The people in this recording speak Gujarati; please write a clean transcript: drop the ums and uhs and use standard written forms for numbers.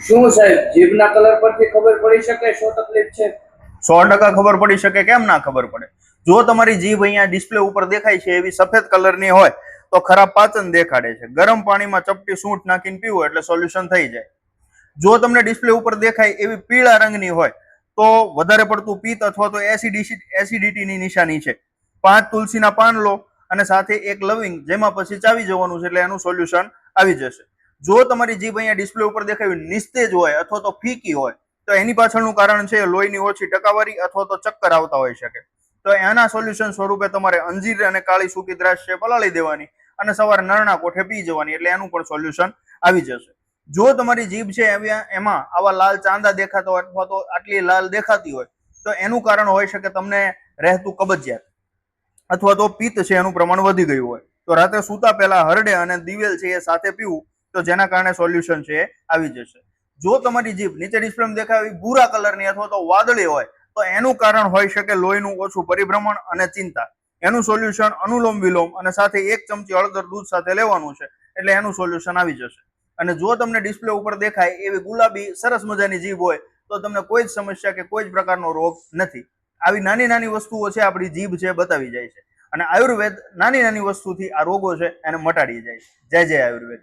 શું સાહેબ જીભના કલર પરથી ખબર પડી શકે શું તકલીફ છે? 100% ખબર પડી શકે, કેમ ના ખબર પડે? જો તમારી જીભ અહીંયા ડિસ્પ્લે ઉપર દેખાય છે એવી સફેદ કલરની હોય તો ખરાબ પાચન દેખાડે છે. ગરમ પાણીમાં ચપટી સૂંઠ નાખીને પીવો એટલે સોલ્યુશન થઈ જાય. જો તમને ડિસ્પ્લે ઉપર દેખાય એવી પીળા રંગની હોય તો વધારે પડતું પિત્ત અથવા તો એસિડિટીની નિશાની છે. 5 તુલસીના પાન લો અને સાથે એક લવિંગ, જેમાં પછી ચાવી જવાનું છે, એટલે એનું સોલ્યુશન આવી જશે. જો તમારી જીભ અહીંયા ડિસ્પ્લે ઉપર દેખાય નિસ્તેજ હોય અથવા તો ફીકી હોય તો એની પાછળનું કારણ છે લોહીની ઓછી ટકાવારી અથવા તો ચક્કર આવતા હોઈ શકે. તો એના સોલ્યુશન સ્વરૂપે તમારે અંજીર અને કાળી સૂકી દ્રાક્ષ છે પલાળી દેવાની અને સવારે નરણા કોઠે પી જવાની, એટલે એનું પણ સોલ્યુશન આવી જશે. જો તમારી જીભ છે એમાં આવા લાલ ચાંદા દેખાતા હોય અથવા તો આટલી લાલ દેખાતી હોય તો એનું કારણ હોઈ શકે તમને રહેતું કબજિયાત અથવા તો પિત્ત છે એનું પ્રમાણ વધી ગયું હોય. તો રાતે સૂતા પહેલા હરડે અને દિવેલ છે એ સાથે પીવું તો જેના કારણે સોલ્યુશન છે એ આવી જશે. જો તમારી જીભ નીચે ડિસ્પ્લેમાં દેખાય ભૂરા કલરની અથવા તો વાદળી હોય તો એનું કારણ હોઈ શકે લોહીનું ઓછું પરિભ્રમણ અને ચિંતા. એનું સોલ્યુશન અનુલોમ વિલોમ અને સાથે 1 ચમચી હળદર દૂધ સાથે લેવાનું છે, એટલે એનું સોલ્યુશન આવી જશે. અને જો તમને ડિસ્પ્લે ઉપર દેખાય એવી ગુલાબી સરસ મજાની જીભ હોય તો તમને કોઈ જ સમસ્યા કે કોઈ જ પ્રકારનો રોગ નથી. આવી નાની નાની વસ્તુઓ છે આપણી જીભ છે બતાવી જાય છે, અને આયુર્વેદ નાની નાની વસ્તુથી આ રોગો છે એને મટાડી જાય છે. જય જય આયુર્વેદ.